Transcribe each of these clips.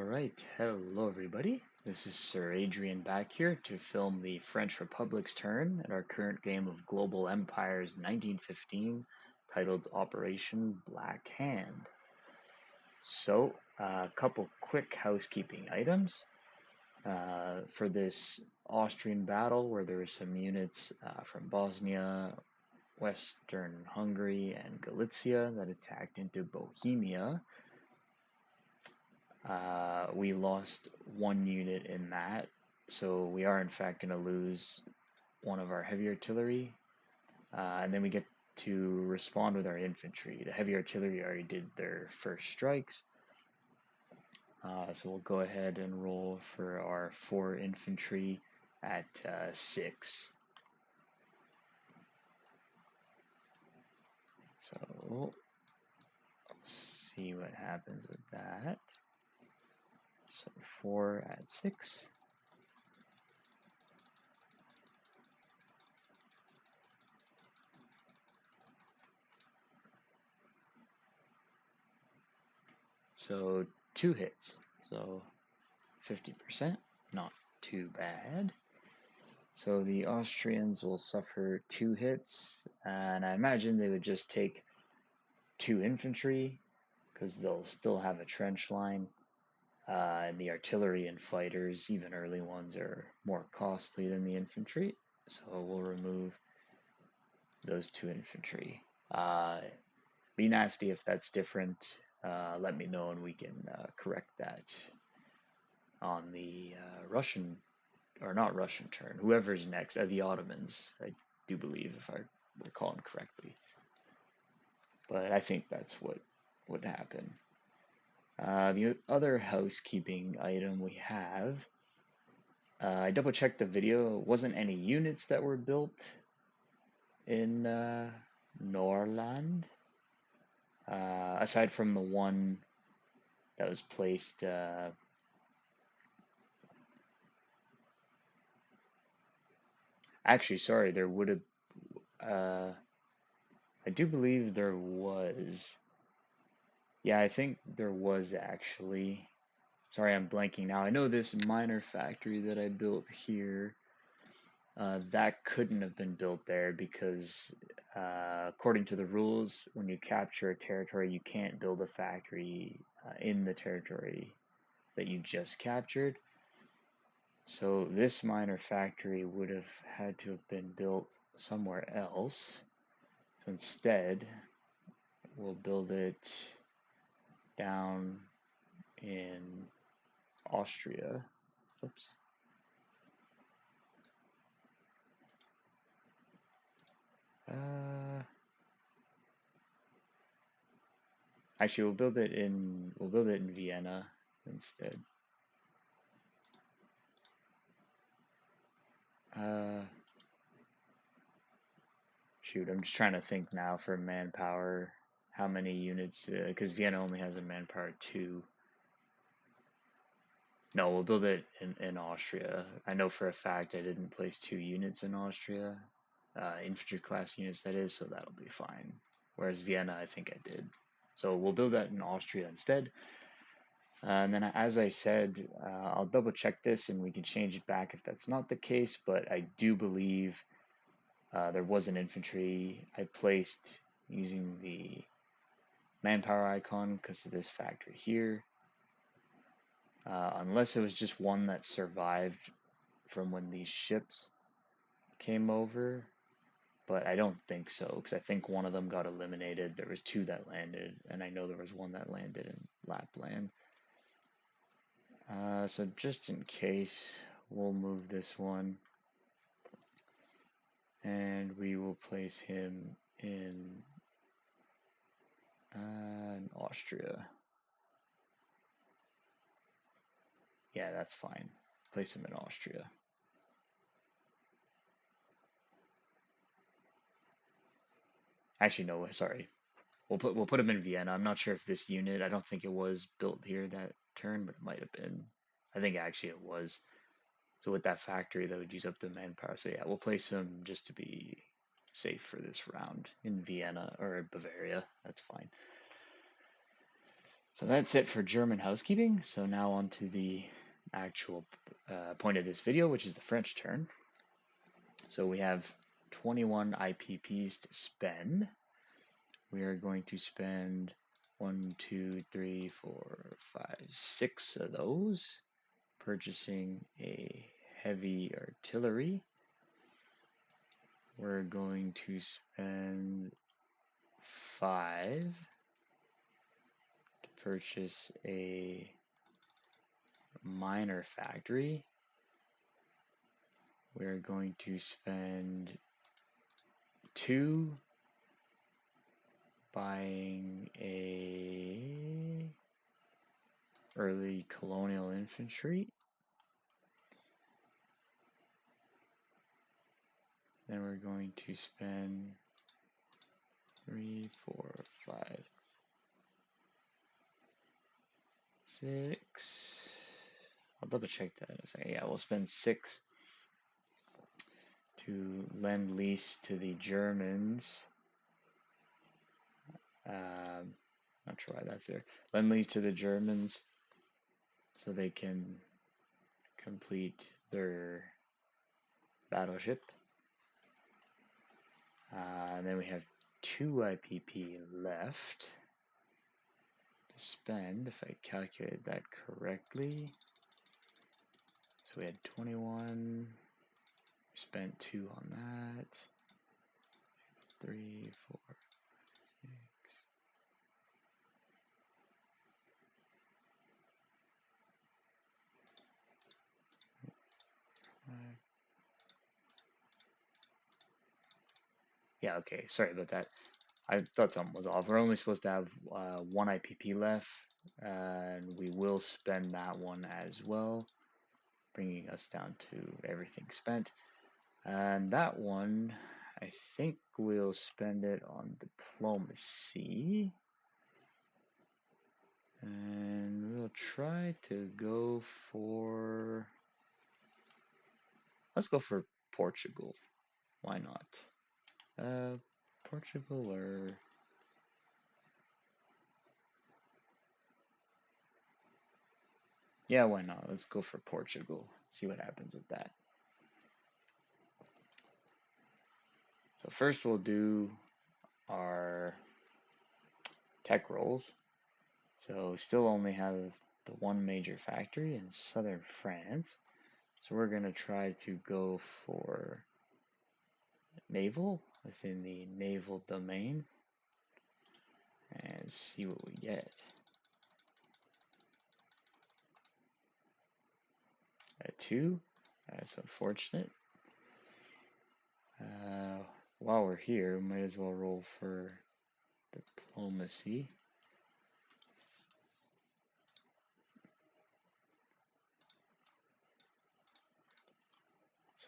Alright, hello everybody. This is Sir Adrian back here to film the French Republic's turn at our current game of Global Empires 1915, titled Operation Blackhand. So, a couple quick housekeeping items. For this Austrian battle, where there were some units from Bosnia, Western Hungary, and Galicia that attacked into Bohemia. We lost one unit in that, so we are in fact going to lose one of our heavy artillery, and then we get to respond with our infantry. The heavy artillery already did their first strikes, so we'll go ahead and roll for our 4 infantry at 6. So, see what happens with that. So 4 at 6. So 2 hits. So 50%, not too bad. So the Austrians will suffer 2 hits, and I imagine they would just take 2 infantry, because they'll still have a trench line, and the artillery and fighters, even early ones, are more costly than the infantry, so we'll remove those 2 infantry. Be nasty if that's different, let me know and we can correct that on the Russian, or not Russian turn, whoever's next, the Ottomans, I do believe, if I recall correctly. But I think that's what would happen. The other housekeeping item we have, I double checked the video, it wasn't any units that were built in Norrland, aside from the one that was placed actually, sorry, there would have. I do believe there was. Yeah, I think there was actually. Sorry, I'm blanking now. I know this minor factory that I built here, that couldn't have been built there because, according to the rules, when you capture a territory, you can't build a factory in the territory that you just captured. So this minor factory would have had to have been built somewhere else. So instead, we'll build it down in Austria. Oops. Actually, we'll build it in Vienna instead. Shoot, I'm just trying to think now for manpower, how many units, because Vienna only has a manpower 2. No, we'll build it in Austria. I know for a fact I didn't place 2 units in Austria, infantry class units that is, so that'll be fine. Whereas Vienna, I think I did. So we'll build that in Austria instead. And then, as I said, I'll double check this and we can change it back if that's not the case, but I do believe there was an infantry I placed using the manpower icon because of this factor here. Unless it was just one that survived from when these ships came over, but I don't think so because I think one of them got eliminated. There was 2 that landed, and I know there was one that landed in Lapland. So just in case, we'll move this one, and we will place him in Austria. Yeah, that's fine. Place him in Austria. Actually, no, sorry. We'll put him in Vienna. I'm not sure if this unit. I don't think it was built here that turn, but it might have been. I think actually it was. So with that factory, that would use up the manpower. So yeah, we'll place him just to be safe for this round in Vienna or Bavaria. That's fine. So that's it for German housekeeping. So now on to the actual point of this video, which is the French turn. So we have 21 IPPs to spend. We are going to spend 1, 2, 3, 4, 5, 6 of those, purchasing a heavy artillery. We're going to spend 5 to purchase a miner factory. We're going to spend 2 buying a early colonial infantry. Then we're going to spend 3, 4, 5, 6. I'll double check that in a second. Yeah, we'll spend 6 to lend lease to the Germans. Not sure why that's there. Lend lease to the Germans so they can complete their battleship. And then we have 2 IPP left to spend, if I calculated that correctly. So we had 21, we spent 2 on that, 3, 4, 6. Yeah, okay, sorry about that. I thought something was off. We're only supposed to have 1 IPP left, and we will spend that one as well, bringing us down to everything spent. And that one, I think we'll spend it on diplomacy. And we'll try to go for... Let's go for Portugal. Why not? Portugal or... Yeah, why not? Let's go for Portugal. See what happens with that. So first we'll do our tech rolls. So we still only have the 1 major factory in southern France. So we're going to try to go for naval within the naval domain and see what we get. A 2, that's unfortunate. While we're here, we might as well roll for diplomacy.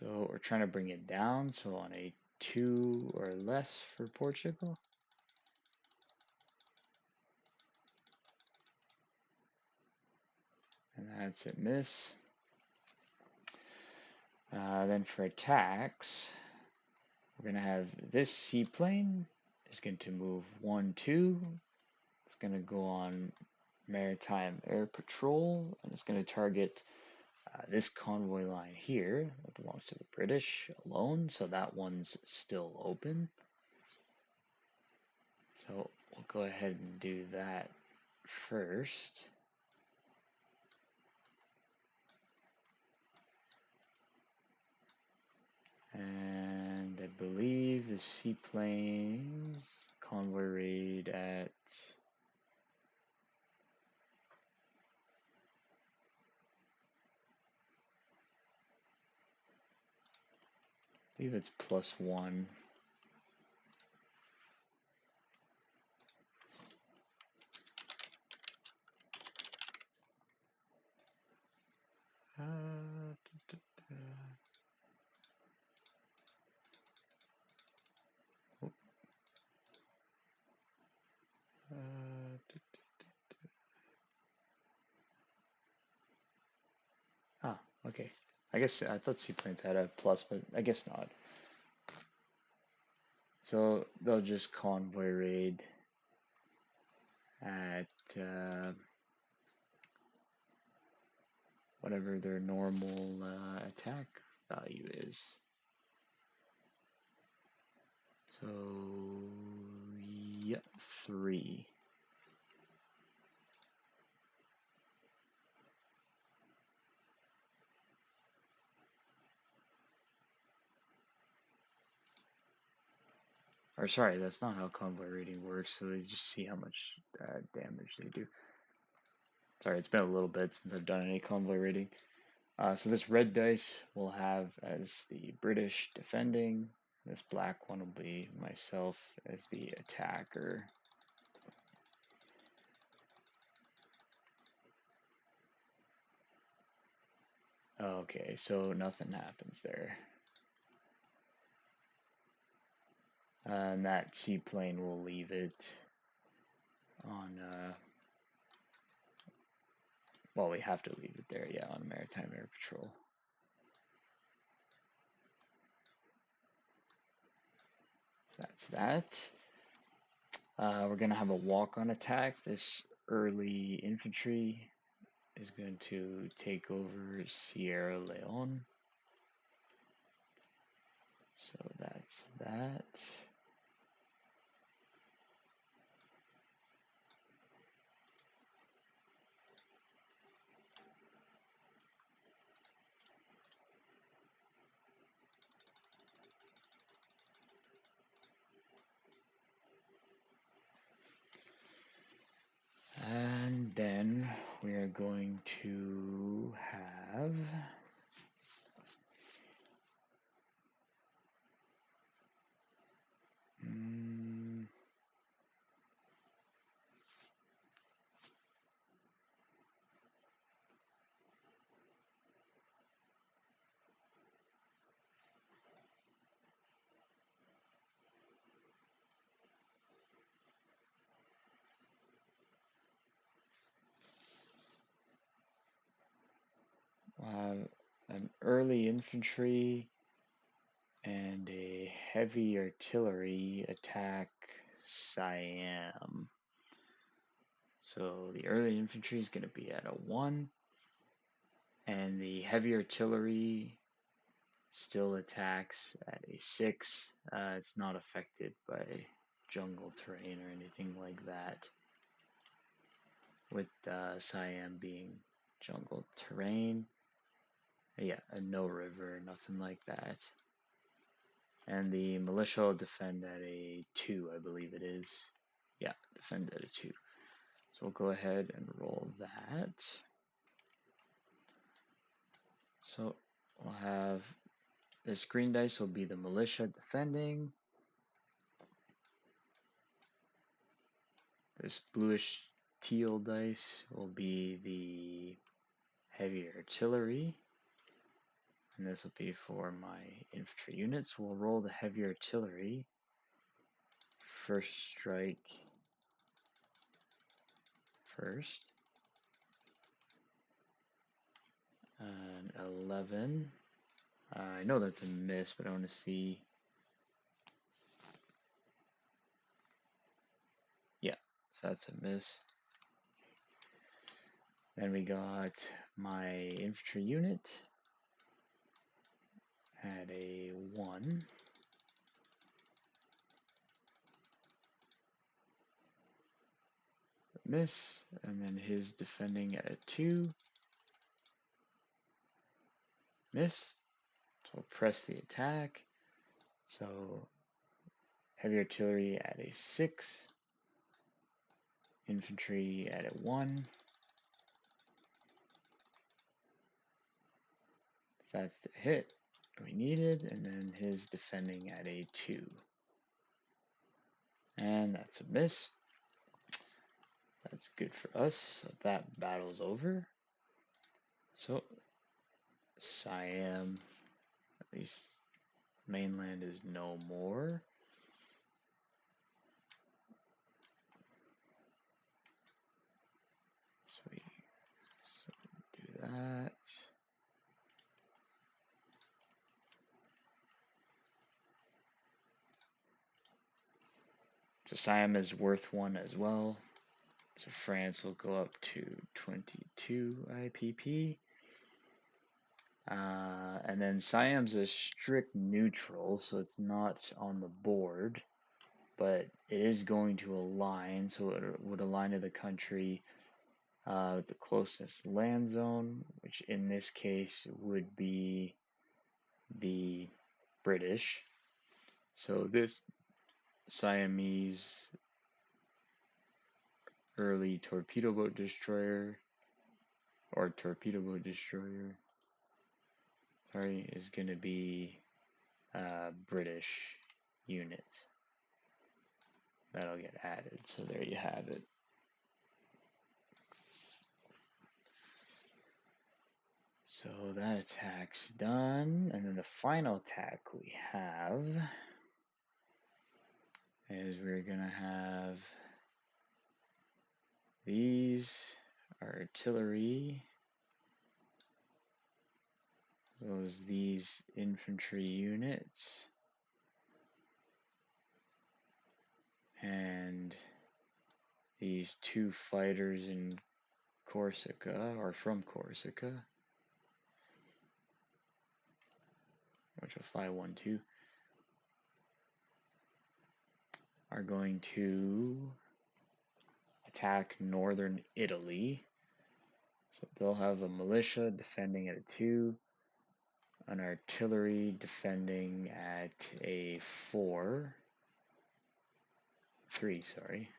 So we're trying to bring it down, so on a 2 or less for Portugal. And that's a miss. Then for attacks, we're going to have this seaplane is going to move 1, 2. It's going to go on maritime air patrol, and it's going to target this convoy line here that belongs to the British alone, so that one's still open. So we'll go ahead and do that first. And I believe the seaplanes convoy raid at I believe it's +1. Okay. I guess I thought seaplanes had a plus, but I guess not. So they'll just convoy raid at whatever their normal attack value is. So, yep, 3. Or sorry, that's not how convoy rating works, so you just see how much damage they do. Sorry, it's been a little bit since I've done any convoy rating. So this red dice will have as the British defending. This black one will be myself as the attacker. Okay, so nothing happens there. And that seaplane will leave it on, well, we have to leave it there, yeah, on Maritime Air Patrol. So that's that. We're going to have a walk-on attack. This early infantry is going to take over Sierra Leone. So that's that. And then we are going to have we'll have an early infantry and a heavy artillery attack Siam. So the early infantry is going to be at a 1, and the heavy artillery still attacks at a 6. It's not affected by jungle terrain or anything like that, with Siam being jungle terrain. Yeah, and no river, nothing like that. And the militia will defend at a 2, I believe it is. Yeah, defend at a 2. So we'll go ahead and roll that. So we'll have this green dice will be the militia defending. This bluish teal dice will be the heavy artillery. And this will be for my infantry units. We'll roll the heavy artillery. First strike first. An 11. I know that's a miss, but I want to see. Yeah, so that's a miss. Then we got my infantry unit at a 1. Miss, and then his defending at a 2. Miss. So we'll press the attack. So heavy artillery at a 6. Infantry at a 1. So that's the hit we needed, and then his defending at a 2. And that's a miss. That's good for us. So that battle's over. So Siam, at least mainland, is no more. Sweet. So do that. So Siam is worth 1 as well. So France will go up to 22 IPP. And then Siam's a strict neutral, so it's not on the board, but it is going to align, so it would align to the country with the closest land zone, which in this case would be the British. So this Siamese early torpedo boat destroyer, or torpedo boat destroyer, sorry, is going to be a British unit. That'll get added, so there you have it. So that attack's done, and then the final attack we have is we're gonna have these artillery, as well as these infantry units, and these two fighters in Corsica, or from Corsica, which will fly 1-2, are going to attack northern Italy. So they'll have a militia defending at a 2, an artillery defending at a 3, sorry.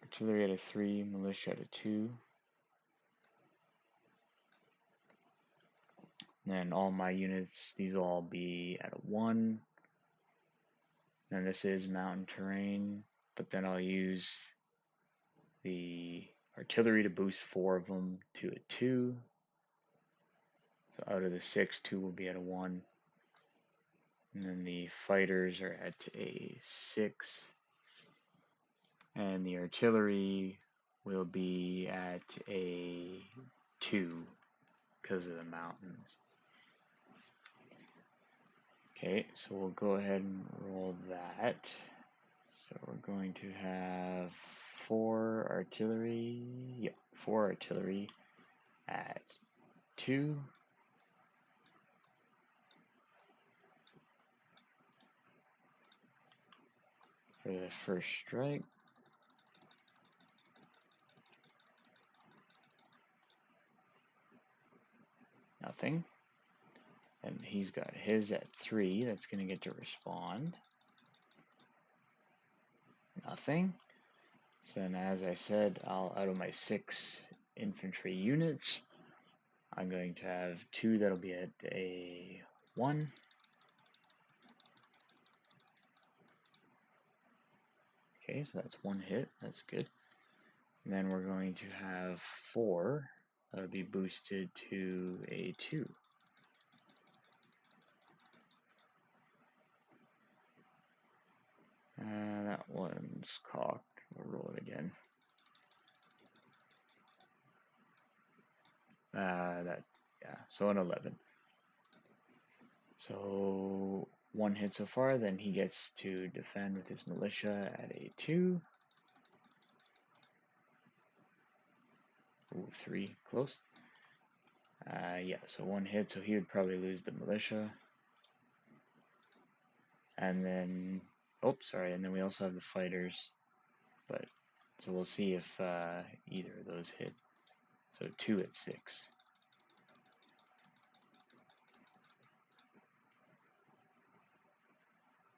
Artillery at a 3, militia at a 2. And then all my units, these will all be at a 1. And this is mountain terrain, but then I'll use the artillery to boost 4 of them to a 2. So out of the 6, 2 will be at a 1. And then the fighters are at a 6. And the artillery will be at a 2 because of the mountains. Okay, so we'll go ahead and roll that. So we're going to have 4 artillery. Yeah, 4 artillery at 2. For the first strike. Nothing. And he's got his at 3. That's going to get to respond. Nothing. So then, as I said, out of my 6 infantry units, I'm going to have 2 that'll be at a 1. Okay, so that's 1 hit. That's good. And then we're going to have 4 that'll be boosted to a 2. That one's cocked. We'll roll it again. So an 11. So 1 hit so far, then he gets to defend with his militia at a 2. Ooh, 3, close. Yeah, so 1 hit, so he would probably lose the militia. And then, oh, sorry, and then we also have the fighters. But, so we'll see if either of those hit. So 2 at 6.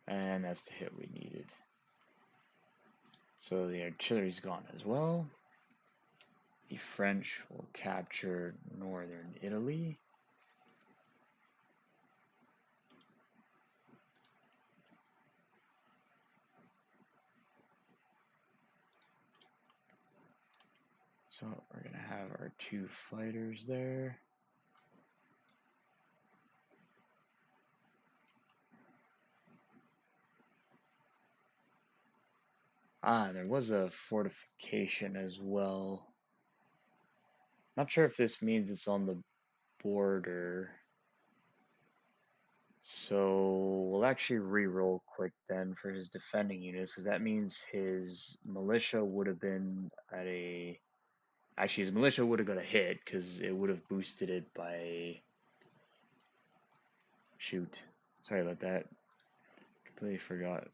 And that's the hit we needed. So the artillery's gone as well. The French will capture northern Italy. So we're going to have our 2 fighters there. There was a fortification as well. Not sure if this means it's on the border. So we'll actually re-roll quick then for his defending units, because that means his militia would have been at a. Actually, his militia would have got a hit because it would have boosted it by. Shoot, sorry about that. Completely forgot.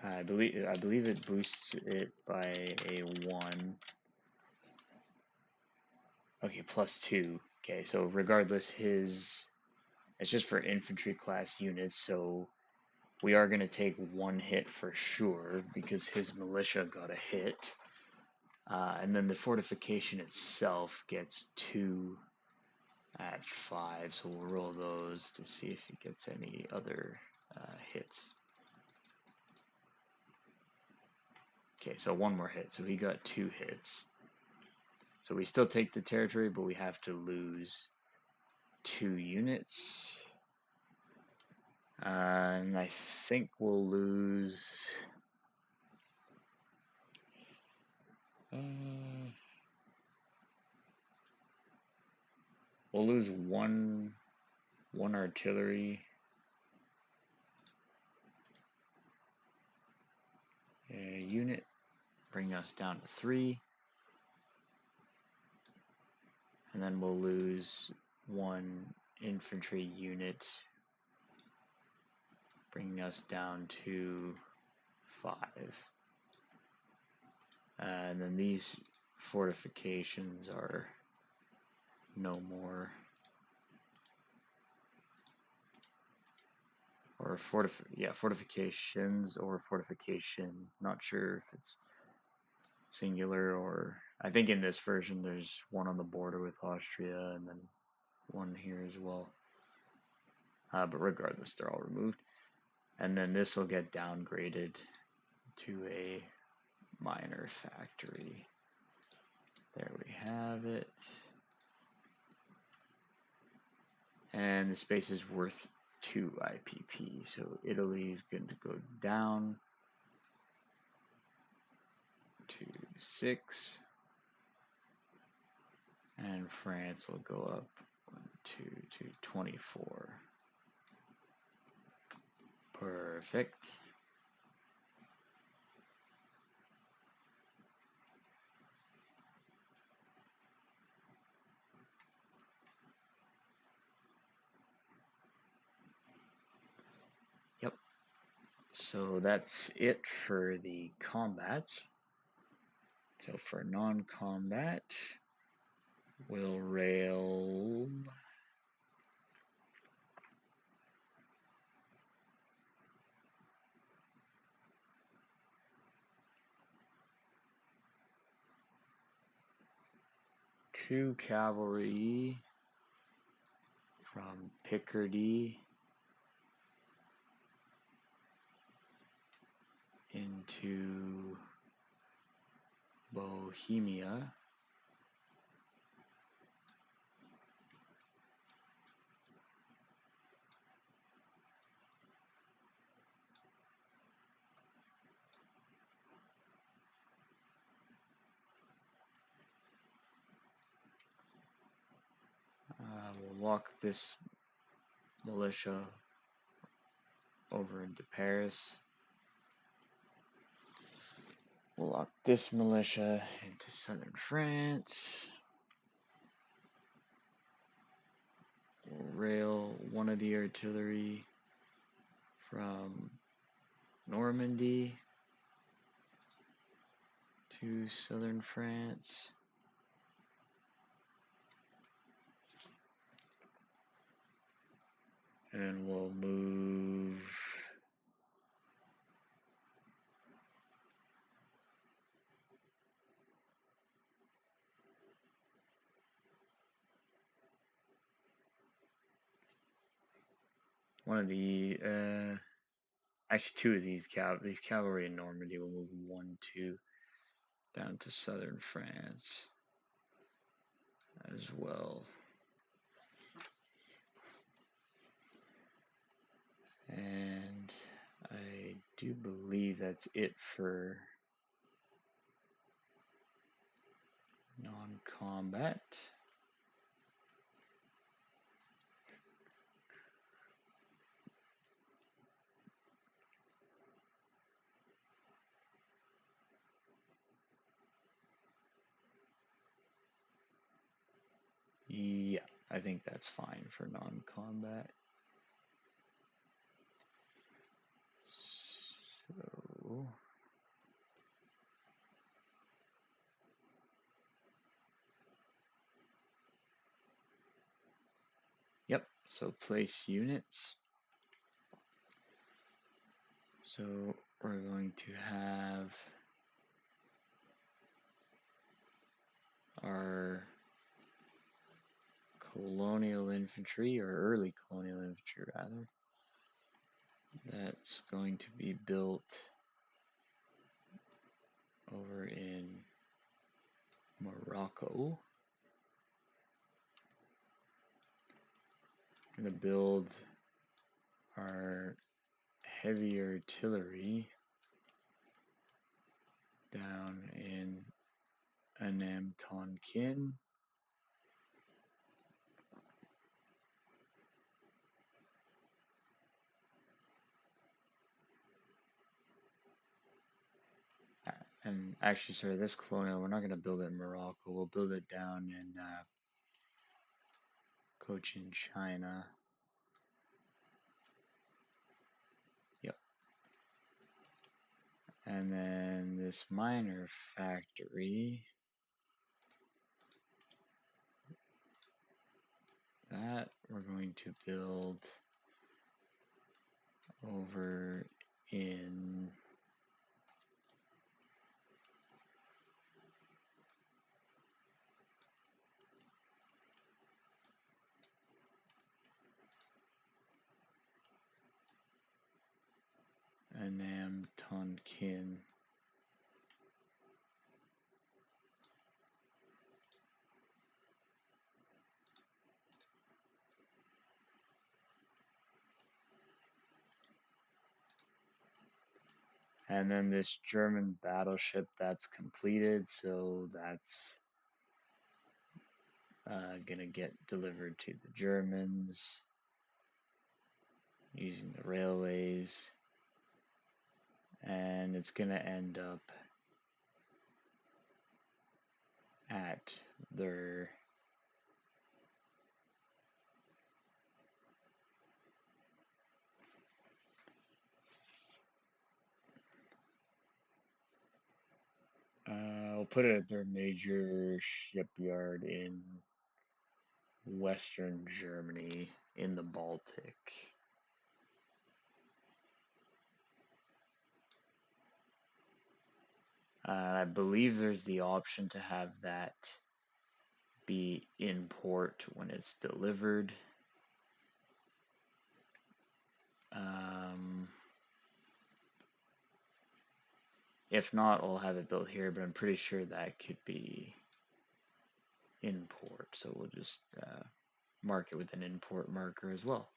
I believe it boosts it by a 1. Okay, +2. Okay, so regardless, it's just for infantry class units, so we are going to take 1 hit for sure because his militia got a hit. And then the fortification itself gets 2 at 5, so we'll roll those to see if he gets any other hits. Okay, so 1 more hit, so he got 2 hits. So we still take the territory, but we have to lose 2 units. And I think we'll lose. We'll lose one artillery unit, bring us down to 3, and then we'll lose 1 infantry unit, bringing us down to 5. And then these fortifications are no more. Or fortifications or fortification. Not sure if it's singular or. I think in this version there's 1 on the border with Austria and then 1 here as well. But regardless, they're all removed. And then this will get downgraded to a minor factory. There we have it. And the space is worth 2 IPP. So Italy is going to go down to 6. And France will go up 2 to 24. Perfect. Yep. So that's it for the combat. So for non-combat, we'll rail two cavalry from Picardy into Bohemia. We'll walk this militia over into Paris. We'll lock this militia into southern France. We'll rail 1 of the artillery from Normandy to southern France. And we'll move one of the actually 2 of these cavalry in Normandy will move 1, 2 down to southern France as well. And I do believe that's it for non-combat. Yeah, I think that's fine for non-combat. So, yep, so place units. So we're going to have our colonial infantry, or early colonial infantry rather, that's going to be built over in Morocco. I'm going to build our heavy artillery down in Anam Tonkin. And actually, sorry, this colonial, we're not going to build it in Morocco. We'll build it down in Cochin, China. Yep. And then this miner factory, that we're going to build over in Anam Tonkin. And then this German battleship that's completed, so that's gonna get delivered to the Germans using the railways, and it's gonna end up at their I'll put it at their major shipyard in Western Germany in the Baltic. I believe there's the option to have that be in port when it's delivered. If not, I'll have it built here, but I'm pretty sure that could be in port. So we'll just mark it with an import marker as well.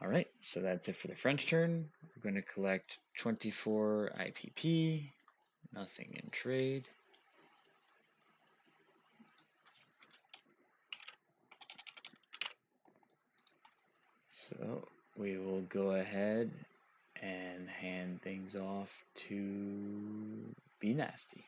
All right, so that's it for the French turn. We're going to collect 24 IPP, nothing in trade. So we will go ahead and hand things off to Be Nasty.